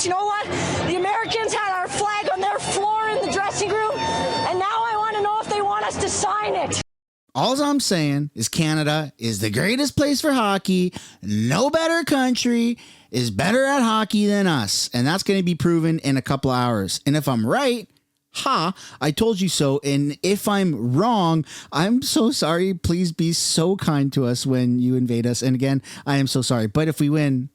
Because you know what? The Americans had our flag on their floor in the dressing room, and now I want to know if they want us to sign it. All I'm saying is Canada is the greatest place for hockey. No better country is better at hockey than us. And that's going to be proven in a couple hours. And if I'm right, I told you so. And if I'm wrong, I'm so sorry. Please be so kind to us when you invade us. And again, I am so sorry. But if we win,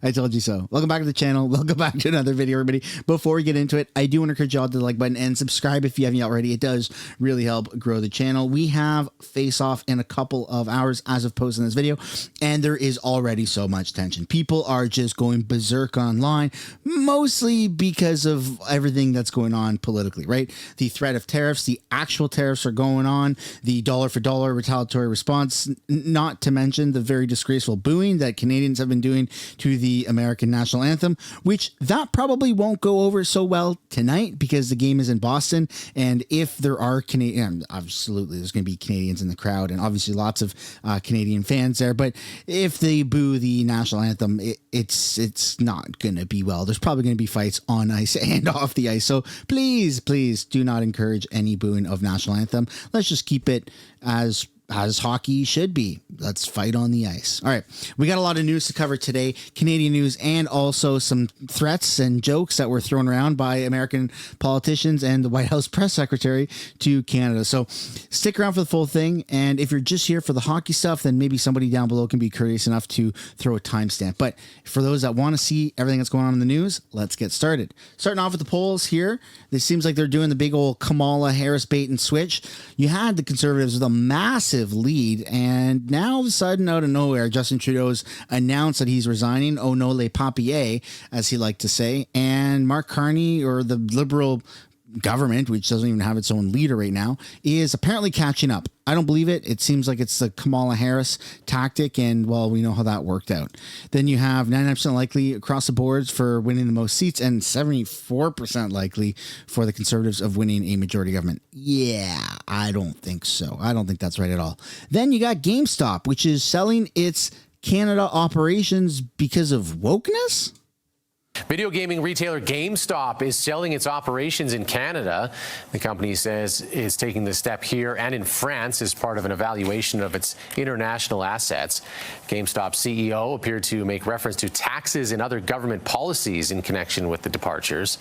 I told you so. Welcome back to the channel. Welcome back to another video, everybody. Before we get into it, I do want to encourage y'all to the like button and subscribe if you haven't already. It does really help grow the channel. We have Face Off in a couple of hours as of posting this video, and there is already so much tension. People are just going berserk online, mostly because of everything that's going on politically, right? The threat of tariffs, the actual tariffs are going on, the dollar for dollar retaliatory response, not to mention the very disgraceful booing that Canadians have been doing to the American national anthem, which that probably won't go over so well tonight because the game is in Boston. And if there are Canadian, absolutely, there's going to be Canadians in the crowd and obviously lots of Canadian fans there. But if they boo the national anthem, it's not going to be well. There's probably going to be fights on ice and off the ice. So please do not encourage any booing of national anthem. Let's just keep it as hockey should be. Let's fight on the ice. All right. We got a lot of news to cover today, Canadian news, and also some threats and jokes that were thrown around by American politicians and the White House press secretary to Canada. So stick around for the full thing. And if you're just here for the hockey stuff, then maybe somebody down below can be courteous enough to throw a timestamp. But for those that want to see everything that's going on in the news, let's get started. Starting off with the polls here. It seems like they're doing the big old Kamala Harris bait and switch. You had the Conservatives with a massive lead, and now all of a sudden, out of nowhere, Justin Trudeau's announced that he's resigning. Oh no, les papiers, as he liked to say. And Mark Carney, or the Liberal government, which doesn't even have its own leader right now, is apparently catching up. I don't believe it. It seems like it's the Kamala Harris tactic, and well, we know how that worked out. Then you have 99% likely across the boards for winning the most seats and 74% likely for the Conservatives of winning a majority government. Yeah, I don't think so. I don't think that's right at all. Then you got GameStop, which is selling its Canada operations because of wokeness. Video gaming retailer GameStop is selling its operations in Canada. The company says is taking the step here and in France as part of an evaluation of its international assets. GameStop CEO appeared to make reference to taxes and other government policies in connection with the departures.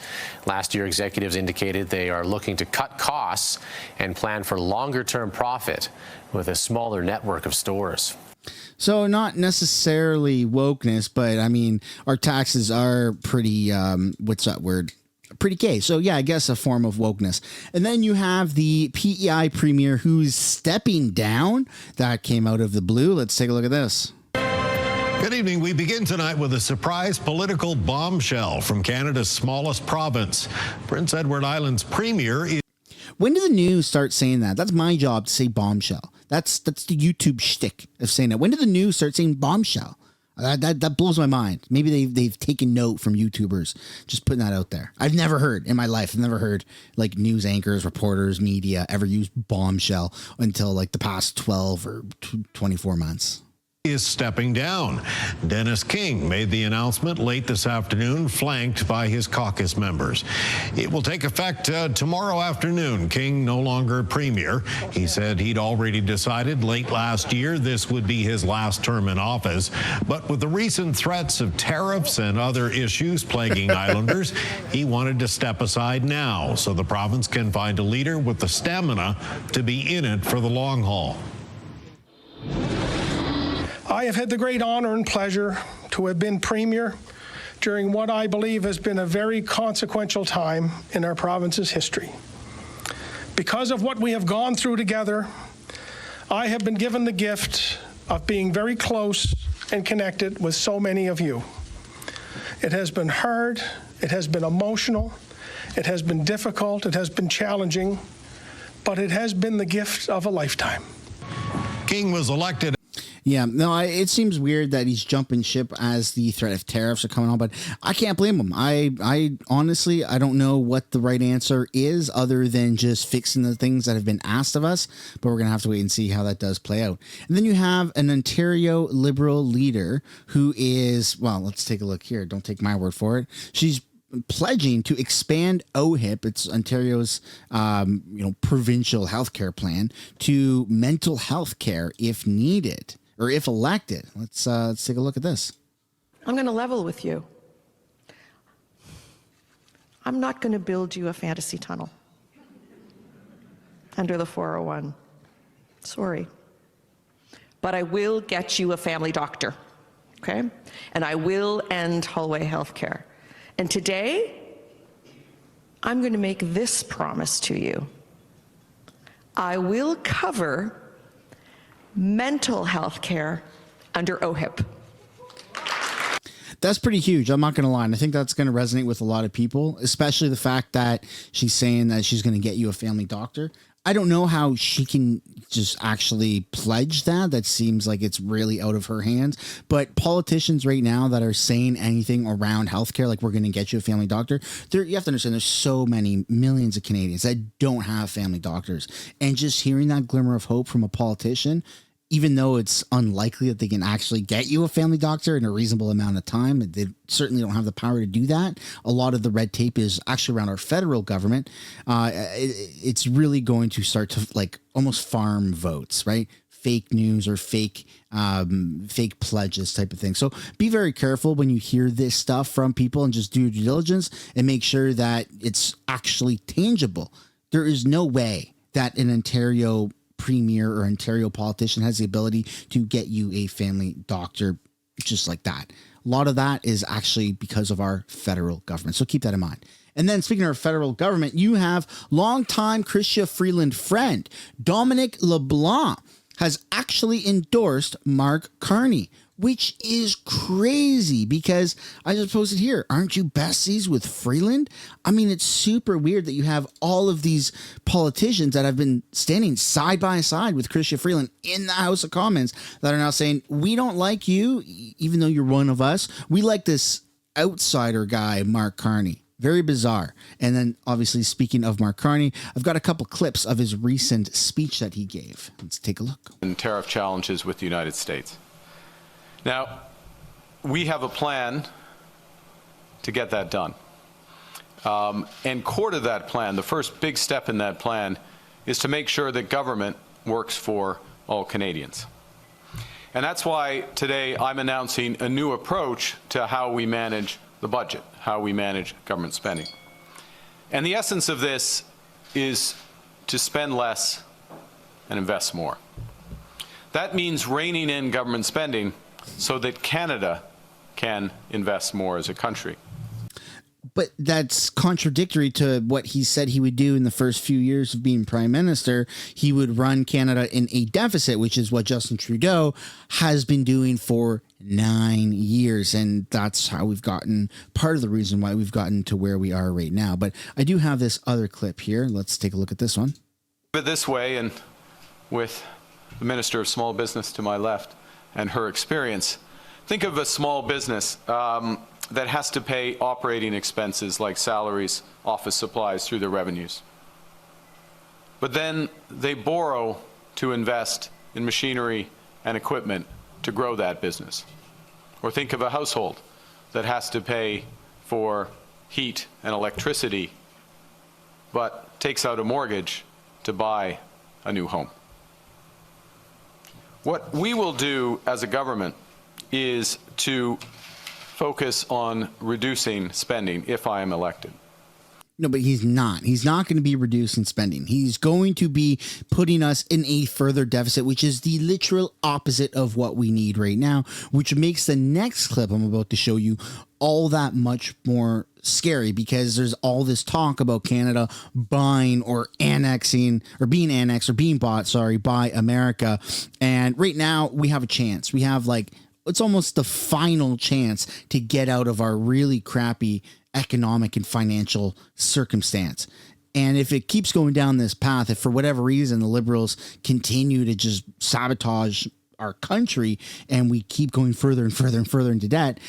Last year, executives indicated they are looking to cut costs and plan for longer-term profit with a smaller network of stores. So not necessarily wokeness, but I mean, our taxes are pretty, what's that word? Pretty gay. So yeah, I guess a form of wokeness. And then you have the PEI Premier who's stepping down. That came out of the blue. Let's take a look at this. Good evening. We begin tonight with a surprise political bombshell from Canada's smallest province. Prince Edward Island's Premier is... When did the news start saying that? That's my job, to say bombshell. That's the YouTube shtick of saying that. When did the news start saying bombshell? That blows my mind. Maybe they've taken note from YouTubers, just putting that out there. I've never heard in my life. I've never heard like news anchors, reporters, media ever use bombshell until like the past 12 or 24 months. Is stepping down. Dennis King made the announcement late this afternoon, flanked by his caucus members. It will take effect tomorrow afternoon. King no longer Premier. He said he'd already decided late last year this would be his last term in office. But with the recent threats of tariffs and other issues plaguing Islanders, he wanted to step aside now so the province can find a leader with the stamina to be in it for the long haul. I have had the great honor and pleasure to have been Premier during what I believe has been a very consequential time in our province's history. Because of what we have gone through together, I have been given the gift of being very close and connected with so many of you. It has been hard, it has been emotional, it has been difficult, it has been challenging, but it has been the gift of a lifetime. King was elected. Yeah, no, it seems weird that he's jumping ship as the threat of tariffs are coming on, but I can't blame him. I honestly, I don't know what the right answer is other than just fixing the things that have been asked of us, but we're going to have to wait and see how that does play out. And then you have an Ontario Liberal leader who is, well, let's take a look here. Don't take my word for it. She's pledging to expand OHIP, it's Ontario's provincial healthcare plan, to mental health care if needed or if elected. Let's take a look at this. I'm going to level with you. I'm not going to build you a fantasy tunnel under the 401. Sorry. But I will get you a family doctor, okay? And I will end hallway health care. And today, I'm going to make this promise to you. I will cover mental health care under OHIP. That's pretty huge. I'm not going to lie. And I think that's going to resonate with a lot of people, especially the fact that she's saying that she's going to get you a family doctor. I don't know how she can just actually pledge that. That seems like it's really out of her hands. But politicians right now that are saying anything around healthcare, like we're going to get you a family doctor, you have to understand there's so many millions of Canadians that don't have family doctors. And just hearing that glimmer of hope from a politician, even though it's unlikely that they can actually get you a family doctor in a reasonable amount of time, they certainly don't have the power to do that. A lot of the red tape is actually around our federal government. It's really going to start to like almost farm votes, right? Fake news or fake pledges type of thing. So be very careful when you hear this stuff from people and just do your due diligence and make sure that it's actually tangible. There is no way that an Ontario Premier or Ontario politician has the ability to get you a family doctor just like that. A lot of that is actually because of our federal government. So keep that in mind. And then speaking of our federal government, you have longtime Chrystia Freeland friend Dominic LeBlanc has actually endorsed Mark Carney, which is crazy because I just posted here, aren't you besties with Freeland? I mean, it's super weird that you have all of these politicians that have been standing side by side with Chrystia Freeland in the House of Commons that are now saying, we don't like you, even though you're one of us. We like this outsider guy, Mark Carney. Very bizarre. And then obviously speaking of Mark Carney, I've got a couple clips of his recent speech that he gave. Let's take a look. And tariff challenges with the United States. Now, we have a plan to get that done. And core to that plan, the first big step in that plan is to make sure that government works for all Canadians. And that's why today I'm announcing a new approach to how we manage the budget, how we manage government spending. And the essence of this is to spend less and invest more. That means reining in government spending so that Canada can invest more as a country. But that's contradictory to what he said he would do in the first few years of being prime minister. He would run Canada in a deficit, which is what Justin Trudeau has been doing for 9 years. And that's how we've gotten, part of the reason why we've gotten to where we are right now. But I do have this other clip here. Let's take a look at this one. But this way, and with the Minister of Small Business to my left and her experience, think of a small business that has to pay operating expenses like salaries, office supplies through their revenues. But then they borrow to invest in machinery and equipment to grow that business. Or think of a household that has to pay for heat and electricity, but takes out a mortgage to buy a new home. What we will do as a government is to focus on reducing spending if I am elected. No, but he's not. He's not going to be reducing spending. He's going to be putting us in a further deficit, which is the literal opposite of what we need right now, which makes the next clip I'm about to show you all that much more scary because there's all this talk about Canada buying or annexing or being annexed or being bought, by America. And right now we have a chance. We have it's almost the final chance to get out of our really crappy economic and financial circumstance. And if it keeps going down this path, if for whatever reason the Liberals continue to just sabotage our country and we keep going further and further and further into debt,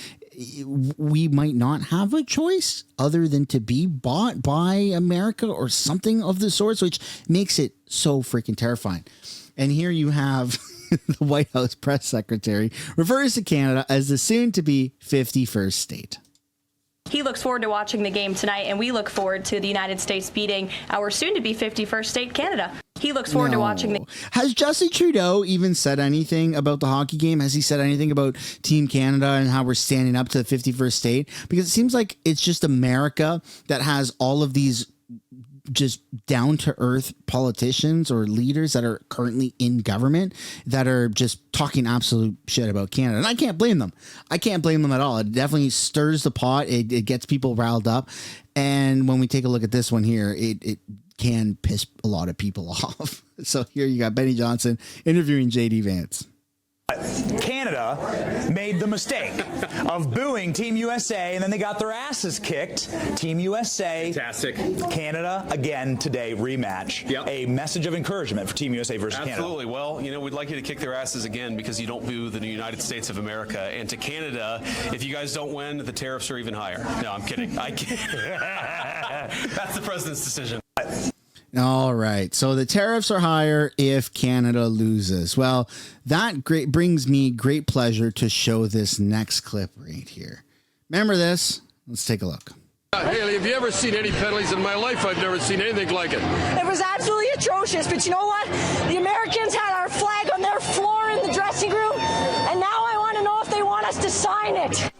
we might not have a choice other than to be bought by America or something of the sorts, which makes it so freaking terrifying. And here you have the White House press secretary refers to Canada as the soon-to-be 51st state. He looks forward to watching the game tonight, and we look forward to the United States beating our soon-to-be 51st state, Canada. He looks forward to watching the... Has Justin Trudeau even said anything about the hockey game? Has he said anything about Team Canada and how we're standing up to the 51st state? Because it seems like it's just America that has all of these just down-to-earth politicians or leaders that are currently in government that are just talking absolute shit about Canada. And I can't blame them. I can't blame them at all. It definitely stirs the pot. It gets people riled up. And when we take a look at this one here, it can piss a lot of people off. So here you got Benny Johnson interviewing J.D. Vance. Canada made the mistake of booing Team USA, and then they got their asses kicked. Team USA. Fantastic. Canada, again, today, rematch. Yep. A message of encouragement for Team USA versus Canada. Absolutely. Well, you know, we'd like you to kick their asses again because you don't boo the United States of America. And to Canada, if you guys don't win, the tariffs are even higher. No, I'm kidding. I can't. That's the president's decision. All right. So the tariffs are higher if Canada loses. Well, that brings me great pleasure to show this next clip right here. Remember this? Let's take a look. Haley, have you ever seen any penalties in my life? I've never seen anything like it. It was absolutely atrocious, but you know what? The Americans had our flag on their floor in the dressing room, and now I want to know if they want us to sign it.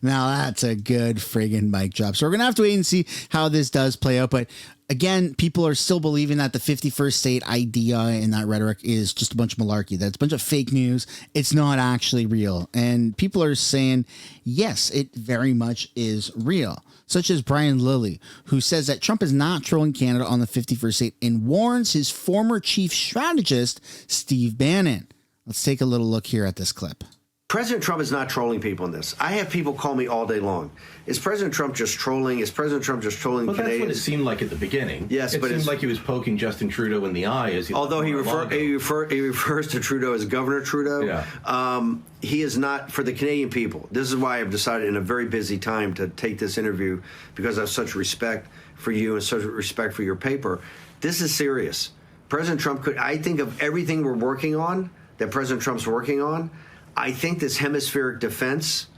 Now that's a good friggin' mic drop. So we're going to have to wait and see how this does play out. But again, people are still believing that the 51st state idea and that rhetoric is just a bunch of malarkey. That's a bunch of fake news. It's not actually real. And people are saying, yes, it very much is real. Such as Brian Lilly, who says that Trump is not trolling Canada on the 51st state and warns his former chief strategist, Steve Bannon. Let's take a little look here at this clip. President Trump is not trolling people in this. I have people call me all day long. Is President Trump just trolling? Is President Trump just trolling Canadians? That's what it seemed like at the beginning. Yes, it seemed like he was poking Justin Trudeau in the eye. As he although he refers to Trudeau as Governor Trudeau. Yeah. He is not for the Canadian people. This is why I've decided in a very busy time to take this interview, because I have such respect for you and such respect for your paper. This is serious. President Trump could, I think of everything we're working on, that President Trump's working on, I think this hemispheric defense,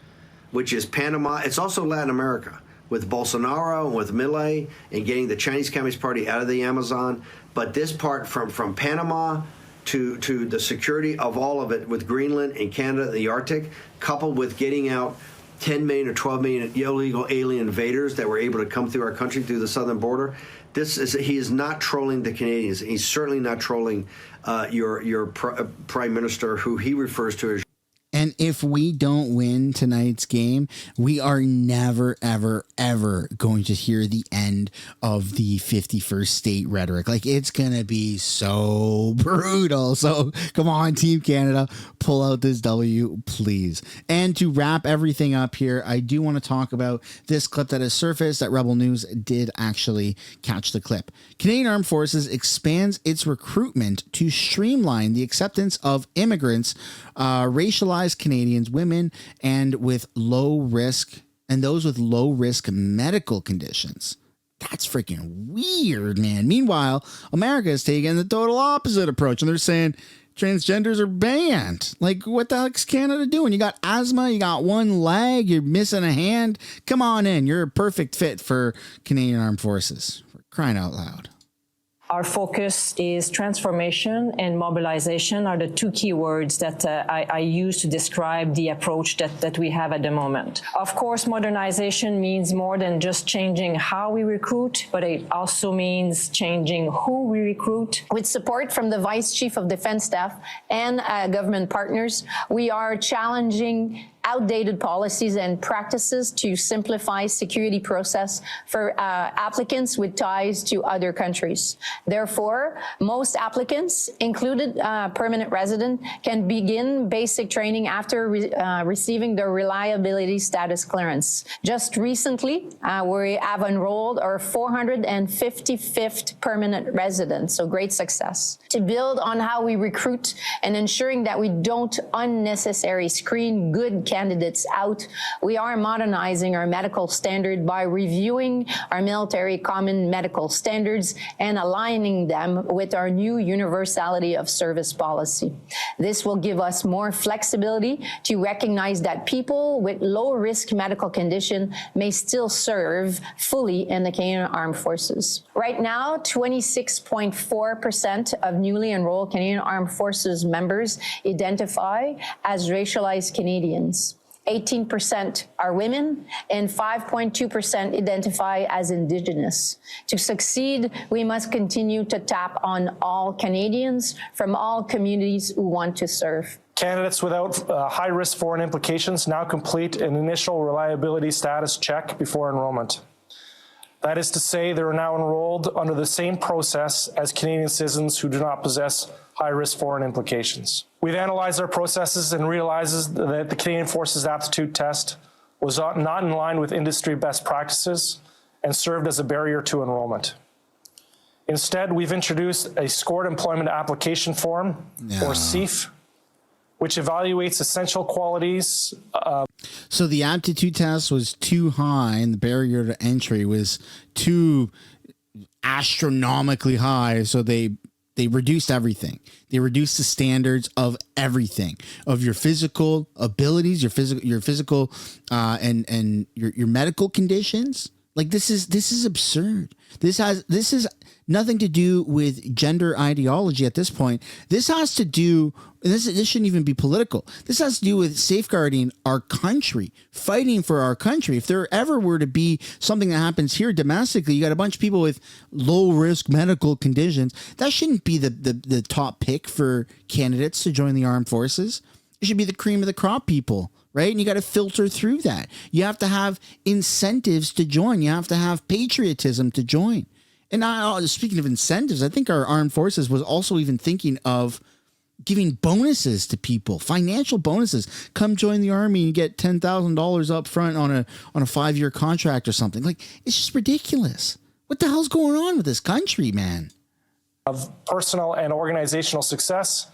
which is Panama, it's also Latin America, with Bolsonaro and with Milei and getting the Chinese Communist Party out of the Amazon. But this part from Panama to the security of all of it with Greenland and Canada and the Arctic, coupled with getting out 10 million or 12 million illegal alien invaders that were able to come through our country through the southern border. He is not trolling the Canadians. He's certainly not trolling your prime minister, who he refers to as. And if we don't win tonight's game, we are never, ever, ever going to hear the end of the 51st state rhetoric. Like, it's going to be so brutal. So come on, Team Canada, pull out this W, please. And to wrap everything up here, I do want to talk about this clip that has surfaced that Rebel News did actually catch the clip. Canadian Armed Forces expands its recruitment to streamline the acceptance of immigrants, racialized Canadians, women, and with low risk, and those with low risk medical conditions. That's freaking weird, man. Meanwhile, America is taking the total opposite approach, and they're saying transgenders are banned. Like, what the heck's Canada doing? You got asthma, you got one leg, you're missing a hand. Come on in. You're a perfect fit for Canadian Armed Forces. For crying out loud. Our focus is transformation and mobilization are the two key words that I use to describe the approach that we have at the moment. Of course, modernization means more than just changing how we recruit, but it also means changing who we recruit. With support from the Vice Chief of Defense Staff and government partners, we are challenging outdated policies and practices to simplify security process for applicants with ties to other countries. Therefore, most applicants, included permanent resident, can begin basic training after receiving their reliability status clearance. Just recently, we have enrolled our 455th permanent resident, so great success. To build on how we recruit and ensuring that we don't unnecessarily screen good candidates out, we are modernizing our medical standard by reviewing our military common medical standards and aligning them with our new universality of service policy. This will give us more flexibility to recognize that people with low-risk medical condition may still serve fully in the Canadian Armed Forces. Right now, 26.4% of newly enrolled Canadian Armed Forces members identify as racialized Canadians. 18% are women, and 5.2% identify as Indigenous. To succeed, we must continue to tap on all Canadians from all communities who want to serve. Candidates without high-risk foreign implications now complete an initial reliability status check before enrollment. That is to say, they are now enrolled under the same process as Canadian citizens who do not possess high-risk foreign implications. We've analyzed our processes and realized that the Canadian Forces Aptitude Test was not in line with industry best practices and served as a barrier to enrollment. Instead, we've introduced a Scored Employment Application Form, or SEAF, which evaluates essential qualities. So the aptitude test was too high and the barrier to entry was too astronomically high. So they reduced everything. They reduced the standards of everything, of your physical abilities, your physical and your medical conditions. Like this is absurd. This is nothing to do with gender ideology at this point. This has to do, this shouldn't even be political. This has to do with safeguarding our country, fighting for our country. If there ever were to be something that happens here domestically, you got a bunch of people with low risk medical conditions. That shouldn't be the top pick for candidates to join the armed forces. It should be the cream of the crop people. Right? And you got to filter through that. You have to have incentives to join. You have to have patriotism to join. And speaking of incentives, I think our armed forces was also even thinking of giving bonuses to people, financial bonuses. Come join the army and you get $10,000 up front on a 5-year contract or something. Like, it's just ridiculous. What the hell's going on with this country, man? Of personal and organizational success,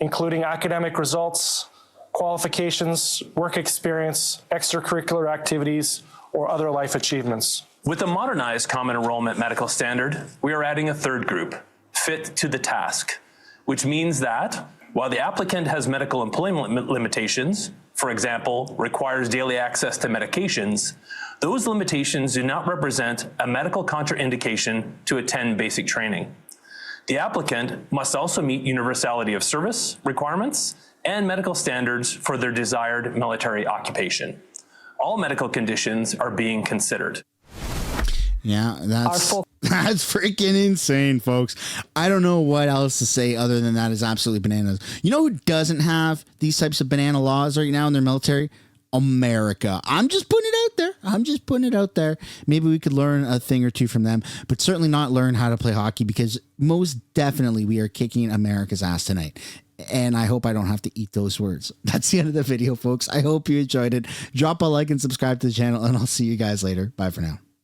including academic results, qualifications, work experience, extracurricular activities, or other life achievements. With the modernized common enrollment medical standard, we are adding a third group, fit to the task, which means that while the applicant has medical employment limitations, for example, requires daily access to medications, those limitations do not represent a medical contraindication to attend basic training. The applicant must also meet universality of service requirements and medical standards for their desired military occupation. All medical conditions are being considered. Yeah, that's freaking insane, folks. I don't know what else to say other than that is absolutely bananas. You know who doesn't have these types of banana laws right now in their military? America. I'm just putting it out there. Maybe we could learn a thing or two from them, but certainly not learn how to play hockey, because most definitely we are kicking America's ass tonight. And I hope I don't have to eat those words. That's the end of the video, folks. I hope you enjoyed it. Drop a like and subscribe to the channel, and I'll see you guys later. Bye for now.